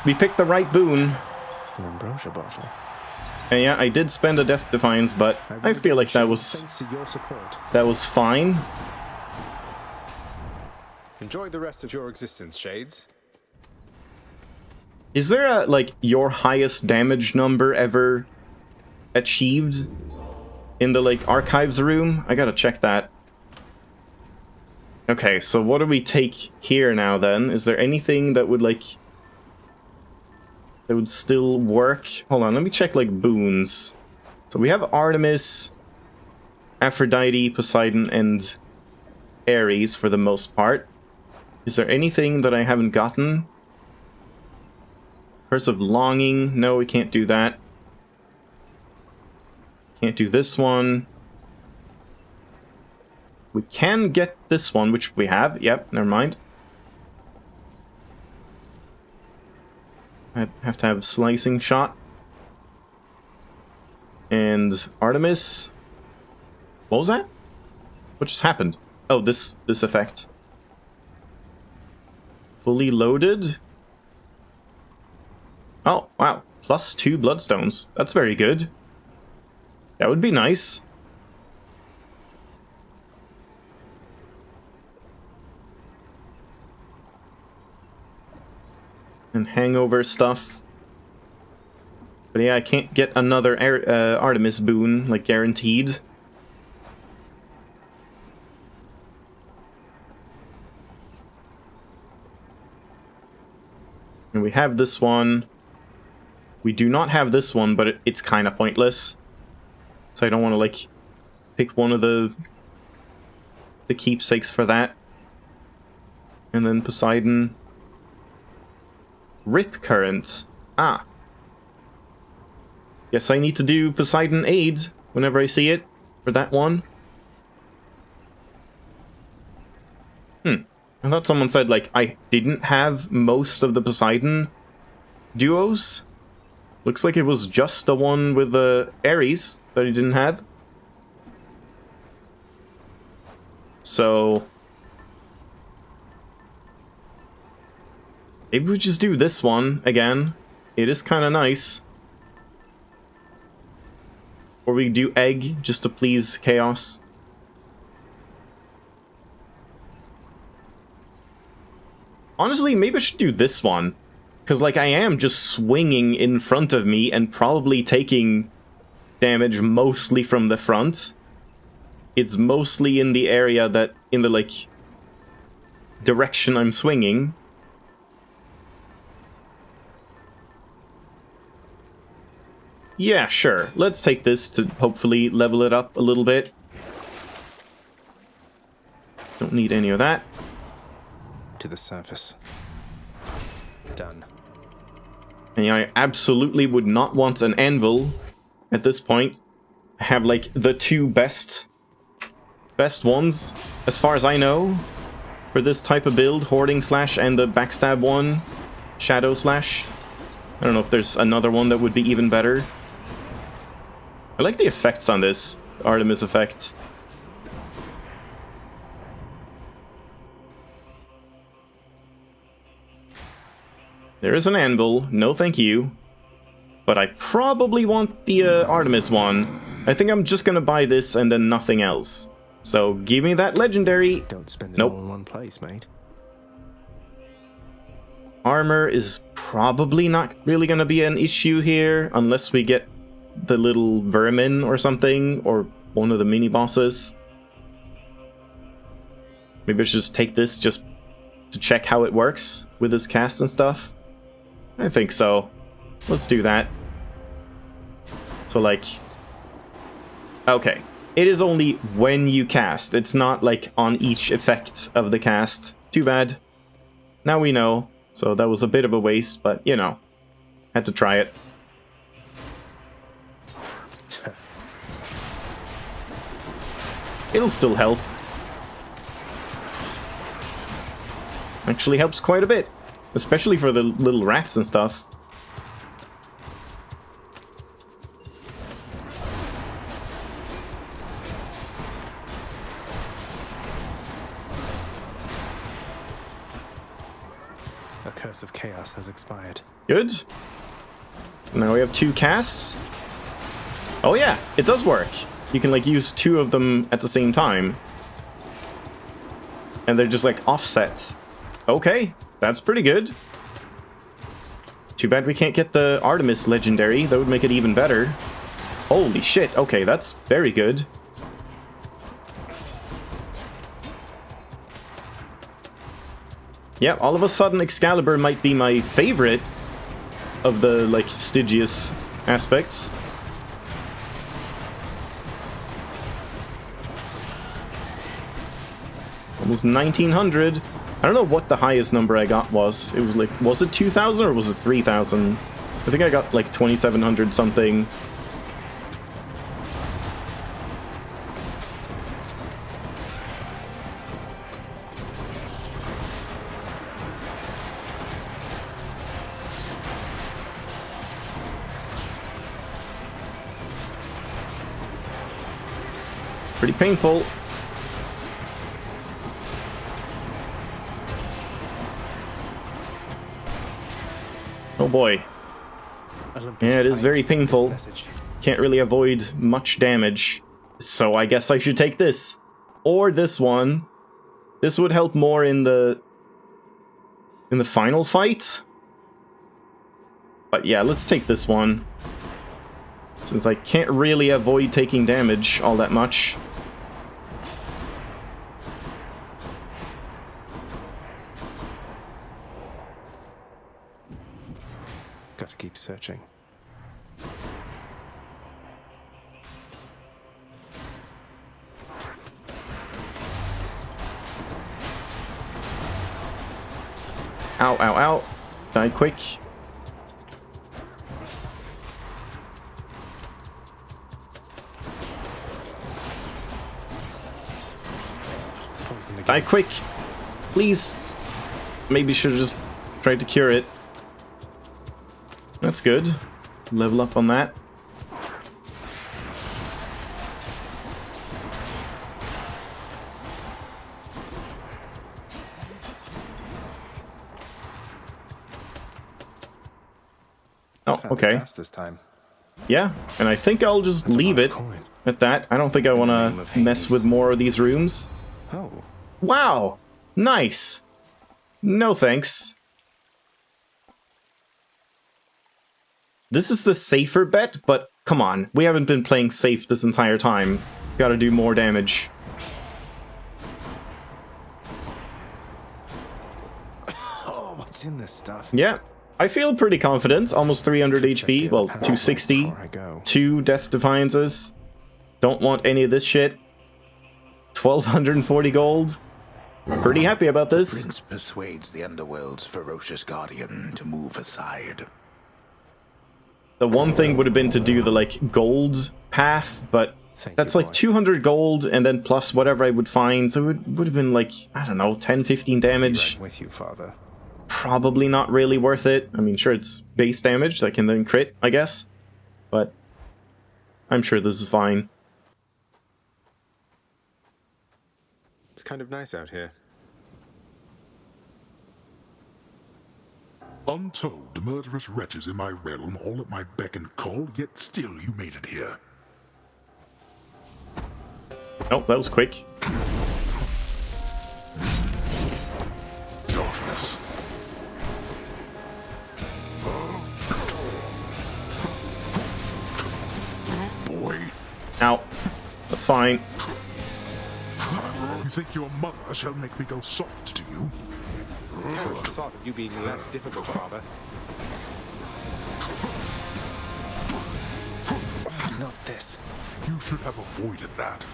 we picked the right boon. An ambrosia bottle. And yeah, I did spend a Death Defiance, but I feel like that was fine. Enjoy the rest of your existence, Shades. Is there a, like, your highest damage number ever achieved in the, like, archives room? I gotta check that. Okay, so what do we take here now, then? Is there anything that would, like, that would still work? Hold on, let me check, like, boons. So we have Artemis, Aphrodite, Poseidon, and Ares for the most part. Is there anything that I haven't gotten? Curse of Longing. No, we can't do that. Can't do this one. We can get this one, which we have. Yep, never mind. I have to have Slicing Shot. And Artemis. What was that? What just happened? Oh, this effect. Fully loaded. Oh, wow. +2 Bloodstones. That's very good. That would be nice. And hangover stuff. But But yeah, I can't get another Artemis boon, like, guaranteed. And we have this one. We do not have this one, but it's kind of pointless. So I don't want to, like, pick one of the keepsakes for that. And then Poseidon. Rip Current. Ah. Guess I need to do Poseidon Aid whenever I see it for that one. I thought someone said, like, I didn't have most of the Poseidon duos. Looks like it was just the one with the Ares that I didn't have. So maybe we just do this one again. It is kind of nice. Or we do Egg just to please Chaos. Honestly, maybe I should do this one. Because, like, I am just swinging in front of me and probably taking damage mostly from the front. It's mostly in the area that, in the, like, direction I'm swinging. Yeah, sure. Let's take this to hopefully level it up a little bit. Don't need any of that. To the surface. Done. And I absolutely would not want an anvil at this point. I have, like, the two best ones, as far as I know, for this type of build. Hoarding Slash and the Backstab one. Shadow Slash. I don't know if there's another one that would be even better. I like the effects on this. Artemis effect. There is an anvil, no thank you. But I probably want the Artemis one. I think I'm just gonna buy this and then nothing else. So give me that legendary. Don't spend it Nope. all in one place, mate. Armor is probably not really gonna be an issue here, unless we get the little vermin or something, or one of the mini bosses. Maybe I should just take this just to check how it works with this cast and stuff. I think so. Let's do that. So, like... Okay. It is only when you cast. It's not, like, on each effect of the cast. Too bad. Now we know. So that was a bit of a waste, but, you know. Had to try it. It'll still help. Actually helps quite a bit. Especially for the little rats and stuff. The Curse of Chaos has expired. Good. Now we have 2 casts. Oh yeah, it does work. You can, like, use 2 of them at the same time. And they're just, like, offset. Okay, that's pretty good. Too bad we can't get the Artemis legendary. That would make it even better. Holy shit, okay, that's very good. Yeah, all of a sudden Excalibur might be my favorite of the, like, Stygius aspects. Almost 1900. I don't know what the highest number I got was. It was like, was it 2,000 or was it 3,000? I think I got like 2,700 something. Pretty painful. Oh boy. Yeah, it is very painful. Can't really avoid much damage. So I guess I should take this. Or this one. This would help more in the final fight. But yeah, let's take this one. since I can't really avoid taking damage all that much. Got to keep searching. Ow, ow, ow. Die quick. Die quick. Please. Maybe should have just tried to cure it. That's good. Level up on that. Oh, okay. Fast this time. Yeah, and I think I'll just leave it at that. I don't think I want to mess with more of these rooms. Oh. Wow! Nice! No thanks. This is the safer bet, but come on. We haven't been playing safe this entire time. Gotta do more damage. Oh, what's in this stuff? Yeah. I feel pretty confident. Almost 300 HP. Well, 260. 2 Death Defiances. Don't want any of this shit. 1240 gold. Pretty happy about The this. prince persuades the underworld's ferocious guardian to move aside. The one thing would have been to do the, like, gold path, but that's like 200 gold and then plus whatever I would find. So it would have been like, I don't know, 10, 15 damage. Right with you, father. Probably not really worth it. I mean, sure, it's base damage that can then crit, I guess. But I'm sure this is fine. It's kind of nice out here. Untold murderous wretches in my realm, all at my beck and call, yet still you made it here. Oh, that was quick. Darkness. Boy. Ow. That's fine. You think your mother shall make me go soft to you? Never thought of you being less difficult, father. Not this. You should have avoided that.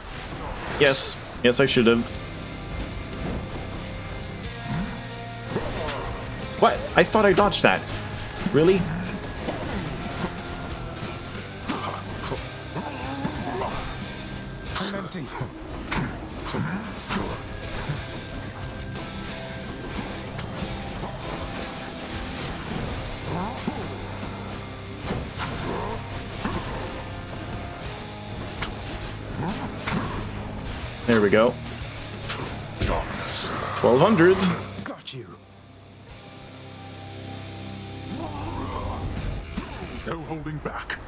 Yes. Yes, I should have. What? I thought I dodged that. Really? I'm empty. There we go. 1200. Got you. No holding back.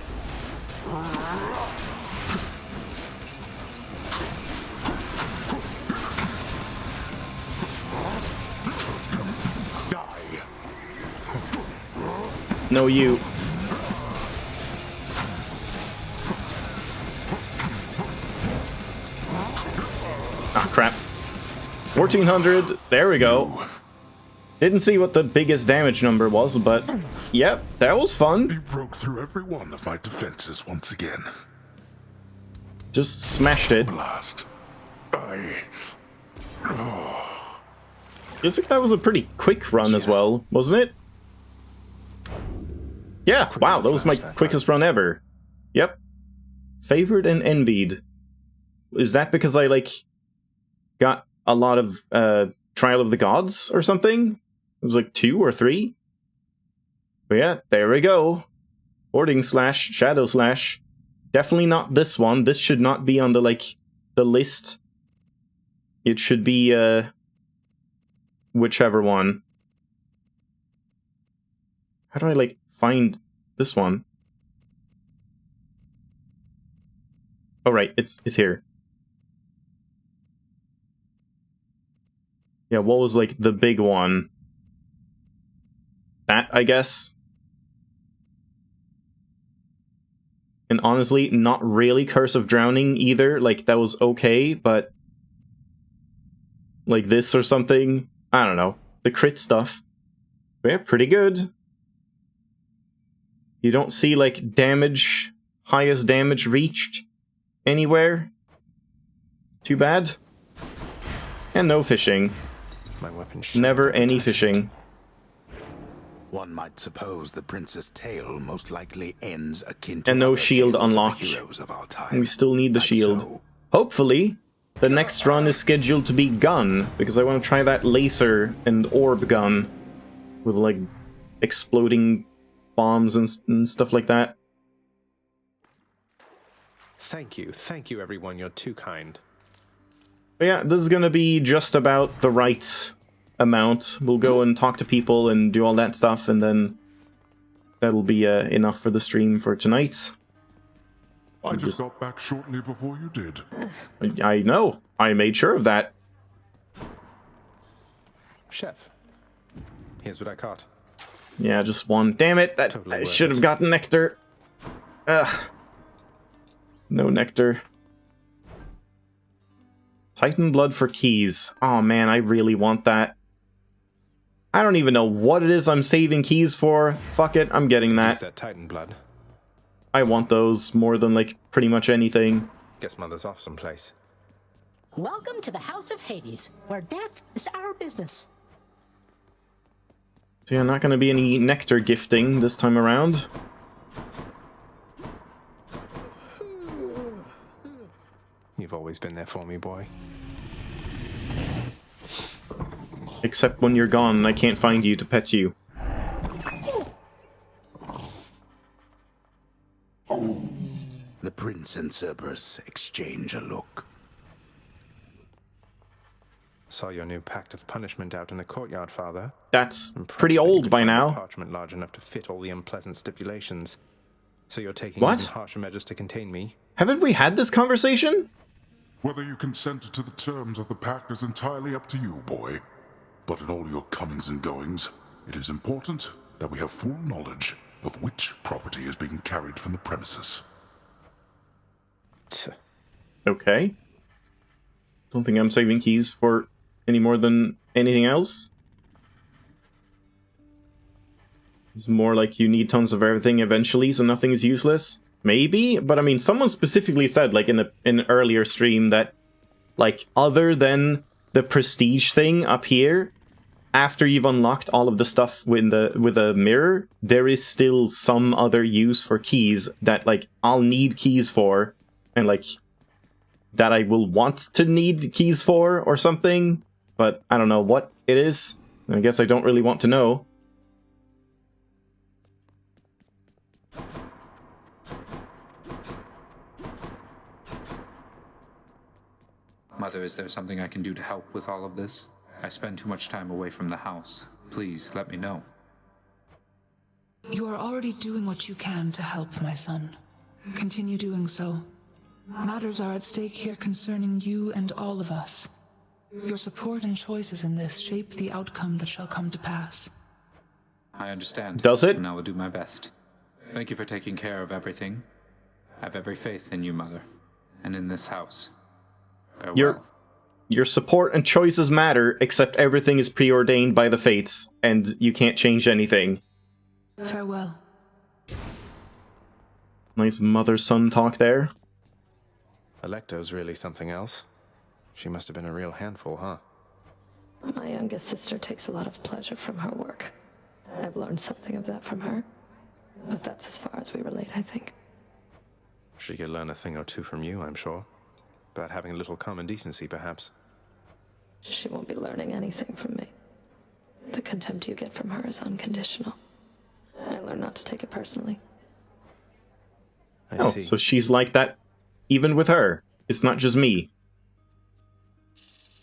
Die. No, you. Ah, crap. 1400. There we go. Didn't see what the biggest damage number was, but yep, that was fun. You broke through every one of my defenses once again. Just smashed it. Blast. Feels like that was a pretty quick run as well, wasn't it? Yeah, wow, that was my quickest run ever. Yep. Favored and envied. Is that because I, like, got a lot of Trial of the Gods or something? It was like 2 or 3? But yeah, there we go. Hoarding slash Shadow slash. Definitely not this one. This should not be on the, like, the list. It should be, whichever one. How do I, like, find this one? Oh, right, it's here. Yeah, what was, like, the big one? That, I guess? And honestly, not really Curse of Drowning either. Like, that was okay, but... like this or something. I don't know. The crit stuff. Yeah, pretty good. You don't see, like, damage... highest damage reached anywhere. Too bad. And no fishing. My weapon Never any fishing. One might suppose the prince's tale most likely ends akin to And no other shield tales of the unlock. heroes of our time. We still need the Like shield. so. Hopefully, the next run is scheduled to be gun, because I want to try that laser and orb gun with, like, exploding bombs and stuff like that. Thank you everyone, you're too kind. But yeah, this is gonna be just about the right amount. We'll go and talk to people and do all that stuff, and then that'll be enough for the stream for tonight. I just got back shortly before you did. I know. I made sure of that. Chef, here's what I caught. Yeah, just one. Damn it! That Totally I worth should have it. gotten nectar. Ugh. No nectar. Titan blood for keys. Oh man, I really want that. I don't even know what it is I'm saving keys for. Fuck it, I'm getting Use that. that Titan blood. I want those more than, like, pretty much anything. Guess Mother's off someplace. Welcome to the House of Hades, where death is our business. So yeah, not gonna be any nectar gifting this time around. You've always been there for me, boy. Except when you're gone and I can't find you to pet you. The prince and Cerberus exchange a look. Saw your new pact of punishment out in the courtyard, Father. That's Impressed pretty that you old could by find a now. parchment large enough to fit all the unpleasant stipulations. So you're taking What? even harsher measures to contain me? Haven't we had this conversation? Whether you consent to the terms of the pact is entirely up to you, boy. But in all your comings and goings, it is important that we have full knowledge of which property is being carried from the premises. Okay. Don't think I'm saving keys for any more than anything else. It's more like you need tons of everything eventually, so nothing is useless. Maybe, but I mean, someone specifically said, like, in an earlier stream that, like, other than the prestige thing up here, after you've unlocked all of the stuff with a mirror, there is still some other use for keys that, like, I'll need keys for, and, like, that I will want to need keys for or something, but I don't know what it is. I guess I don't really want to know. Mother, is there something I can do to help with all of this? I spend too much time away from the house. Please, let me know. You are already doing what you can to help, my son. Continue doing so. Matters are at stake here concerning you and all of us. Your support and choices in this shape the outcome that shall come to pass. I understand. Does it? And I will do my best. Thank you for taking care of everything. I have every faith in you, Mother. And in this house. Farewell. Your support and choices matter, except everything is preordained by the fates, and you can't change anything. Farewell. Nice mother-son talk there. Electo's really something else. She must have been a real handful, huh? My youngest sister takes a lot of pleasure from her work. I've learned something of that from her. But that's as far as we relate, I think. She could learn a thing or two from you, I'm sure. About having a little common decency, perhaps. She won't be learning anything from me. The contempt you get from her is unconditional. I learned not to take it personally. Oh, so she's like that even with her. It's not just me.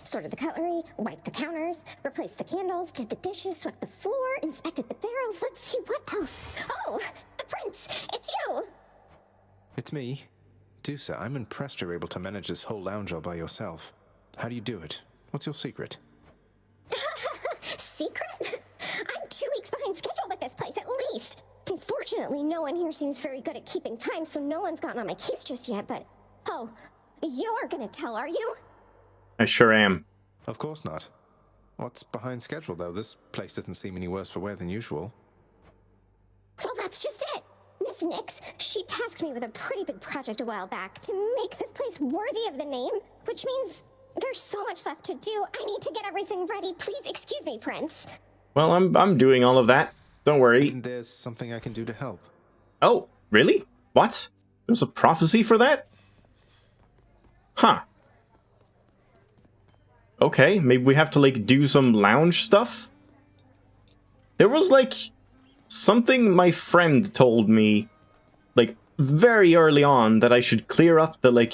Sorted the cutlery, wiped the counters, replaced the candles, did the dishes, swept the floor, inspected the barrels. Let's see what else. Oh, the prince! It's you! It's me. Dusa, I'm impressed you're able to manage this whole lounge all by yourself. How do you do it? What's your secret? Secret? I'm 2 weeks behind schedule with this place, at least. Fortunately, Unfortunately, no one here seems very good at keeping time, so no one's gotten on my case just yet, but... Oh, you aren't gonna tell, are you? I sure am. Of course not. What's behind schedule, though? This place doesn't seem any worse for wear than usual. Well, that's just it. Miss Nix, she tasked me with a pretty big project a while back to make this place worthy of the name, which means there's so much left to do. I need to get everything ready. Please excuse me, Prince. Well, I'm doing all of that. Don't worry. Isn't there something I can do to help? Oh, really? What? There's a prophecy for that? Huh. Okay, maybe we have to, like, do some lounge stuff? There was, like, something my friend told me, like, very early on that I should clear up the, like,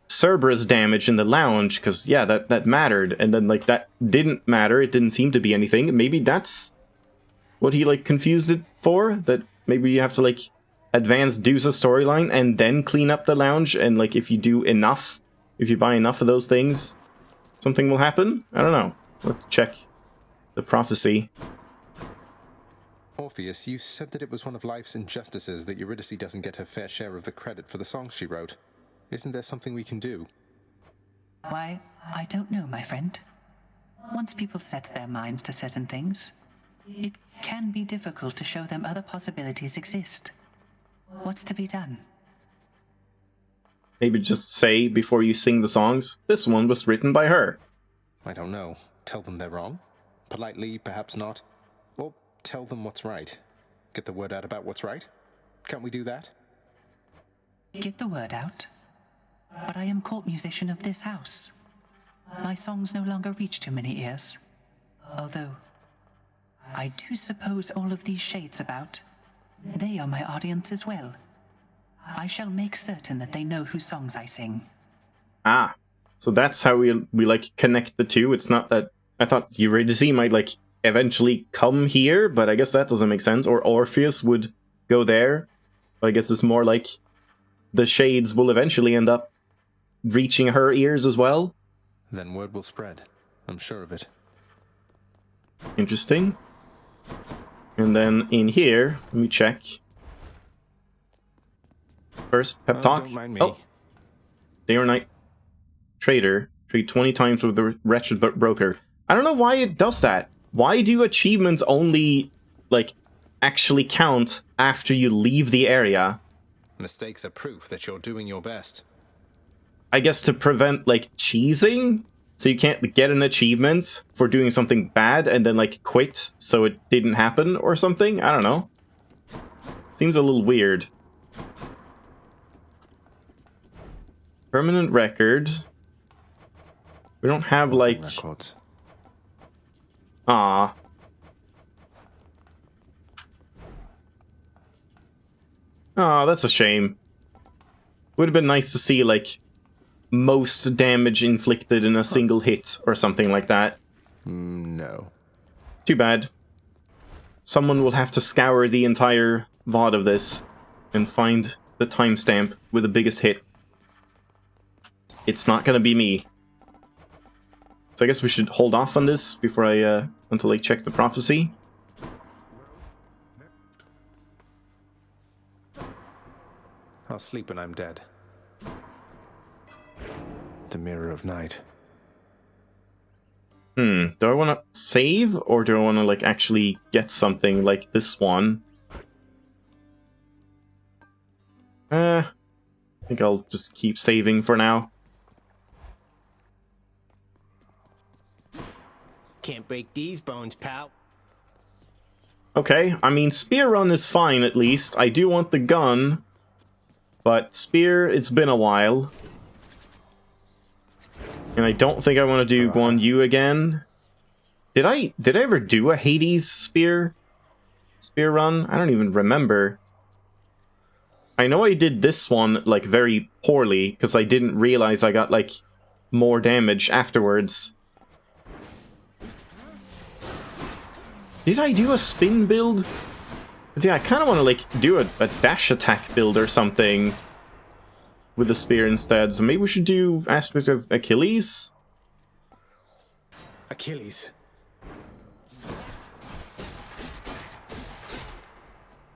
Cerberus damage in the lounge, because, yeah, that mattered. And then, like, that didn't matter. It didn't seem to be anything. Maybe that's what he, like, confused it for? That maybe you have to, like, advance Deuce's storyline and then clean up the lounge, and, like, if you do enough, if you buy enough of those things, something will happen? I don't know. Let's check the prophecy. Orpheus, you said that it was one of life's injustices that Eurydice doesn't get her fair share of the credit for the songs she wrote. Isn't there something we can do? Why, I don't know, my friend. Once people set their minds to certain things, it can be difficult to show them other possibilities exist. What's to be done? Maybe just say, before you sing the songs, this one was written by her. I don't know. Tell them they're wrong? Politely, perhaps not. Or tell them what's right. Get the word out about what's right? Can't we do that? Get the word out? But I am court musician of this house. My songs no longer reach too many ears. Although, I do suppose all of these shades about, they are my audience as well. I shall make certain that they know whose songs I sing. Ah, so that's how we like connect the two. It's not that I thought Eurydice might like eventually come here, but I guess that doesn't make sense. Or Orpheus would go there. But I guess it's more like the shades will eventually end up reaching her ears as well. Then word will spread. I'm sure of it. Interesting. And then in here, let me check. First, pep talk. Don't mind me. Oh. Day or night. Trader. Trade 20 times with the wretched broker. I don't know why it does that. Why do achievements only, like, actually count after you leave the area? Mistakes are proof that you're doing your best. I guess to prevent, like, cheesing? So you can't get an achievement for doing something bad and then, like, quit so it didn't happen or something? I don't know. Seems a little weird. Permanent record. We don't have, like... records. Ah. Oh, that's a shame. Would have been nice to see, like, most damage inflicted in a single hit or something like that. No. Too bad. Someone will have to scour the entire VOD of this and find the timestamp with the biggest hit. It's not gonna be me. So I guess we should hold off on this before until I check the prophecy. I'll sleep when I'm dead. The Mirror of Night. Do I want to save, or do I want to, like, actually get something like this one? I think I'll just keep saving for now. Can't break these bones, pal. Okay, I mean, spear run is fine, at least. I do want the gun, but spear, it's been a while. And I don't think I want to do Guan Yu again. Did I ever do a Hades spear run? I don't even remember. I know I did this one, like, very poorly, because I didn't realize I got, like, more damage afterwards. Did I do a spin build? Because, yeah, I kind of want to, like, do a dash attack build or something with the spear instead. So maybe we should do aspect of Achilles? Achilles.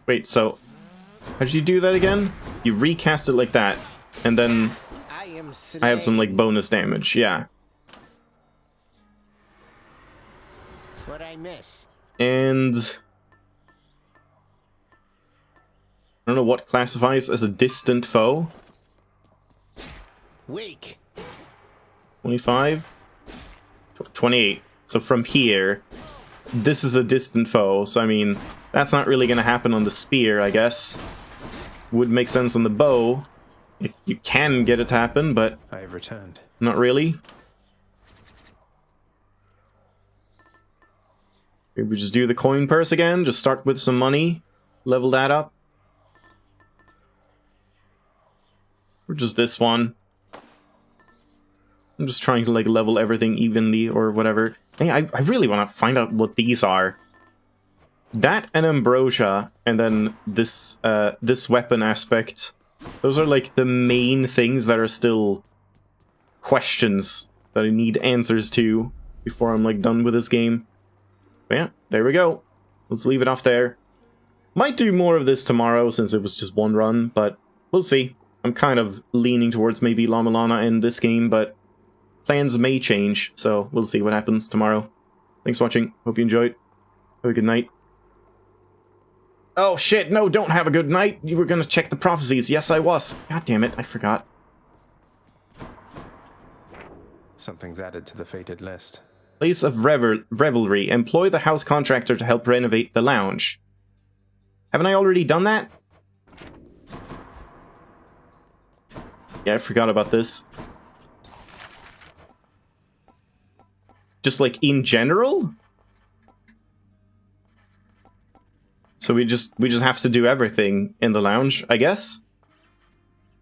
Wait, so how did you do that again? You recast it like that, and then I have some like bonus damage. Yeah. What'd I miss? And I don't know what classifies as a distant foe. Weak. 25? 28. So from here, this is a distant foe. So I mean, that's not really going to happen on the spear, I guess. Would make sense on the bow. You can get it to happen, but I have returned. Not really. Maybe we just do the coin purse again. Just start with some money. Level that up. Or just this one. I'm just trying to like level everything evenly or whatever. Hey, I really want to find out what these are. That and Ambrosia, and then this this weapon aspect. Those are like the main things that are still questions that I need answers to before I'm like done with this game. But yeah, there we go. Let's leave it off there. Might do more of this tomorrow since it was just one run, but we'll see. I'm kind of leaning towards maybe Lama Lana in this game, but plans may change, so we'll see what happens tomorrow. Thanks for watching. Hope you enjoyed. Have a good night. Oh shit, no, don't have a good night. You were gonna check the prophecies. Yes, I was. God damn it, I forgot. Something's added to the fated list. Place of revelry. Employ the house contractor to help renovate the lounge. Haven't I already done that? Yeah, I forgot about this. Just like in general? So we just have to do everything in the lounge, I guess.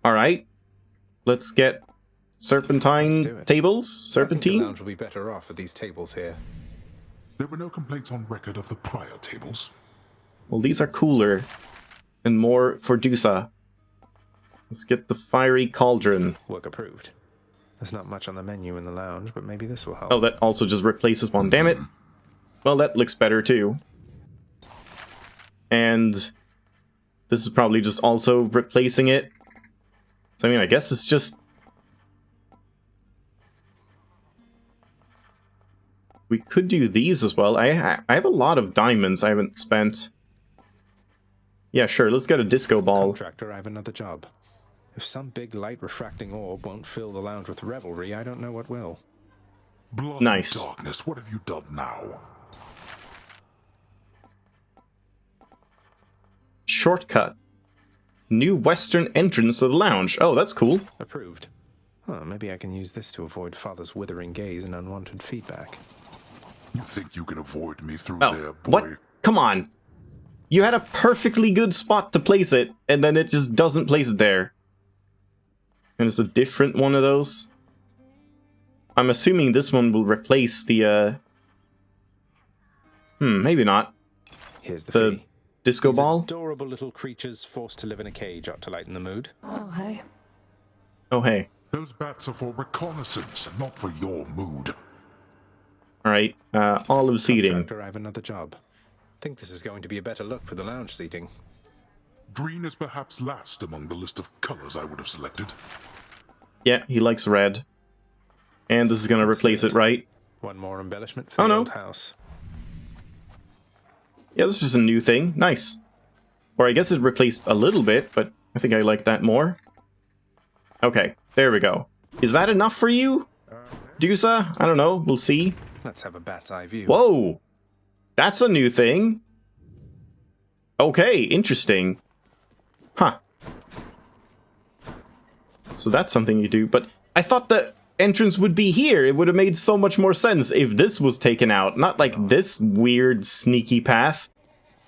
All right. Let's get serpentine tables. Serpentine. I think the lounge will be better off with these tables here. There were no complaints on record of the prior tables. Well, these are cooler and more for Dusa. Let's get the fiery cauldron. Work approved. There's not much on the menu in the lounge, but maybe this will help. Oh, that also just replaces one. Damn it. Well, that looks better too. And this is probably just also replacing it. So, I mean, I guess it's just... We could do these as well. I have a lot of diamonds I haven't spent. Yeah, sure, let's get a disco ball. Contractor, I have another job. If some big light refracting orb won't fill the lounge with revelry, I don't know what will. Blood nice. And darkness, what have you done now? Shortcut. New western entrance to the lounge. Oh, that's cool. Approved. Oh, maybe I can use this to avoid Father's withering gaze and unwanted feedback. You think you can avoid me through there, boy? What? Come on. You had a perfectly good spot to place it, and then it just doesn't place it there. And it's a different one of those. I'm assuming this one will replace the, maybe not. Here's the fee. Disco These ball? Adorable little creatures forced to live in a cage ought to lighten the mood. Oh, hey. Oh, hey. Those bats are for reconnaissance, not for your mood. Alright, olive seating. Contractor, I have another job. Think this is going to be a better look for the lounge seating. Green is perhaps last among the list of colors I would have selected. Yeah, he likes red. And this is gonna replace it, right? One more embellishment for the old house. Yeah, this is just a new thing. Nice. Or I guess it replaced a little bit, but I think I like that more. Okay, there we go. Is that enough for you, Dusa? I don't know. We'll see. Let's have a bat's eye view. Whoa! That's a new thing. Okay, interesting. Huh. So that's something you do, but I thought the entrance would be here. It would have made so much more sense if this was taken out, not like this weird sneaky path.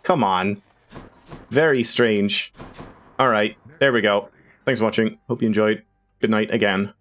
Come on. Very strange. Alright, there we go. Thanks for watching. Hope you enjoyed. Good night again.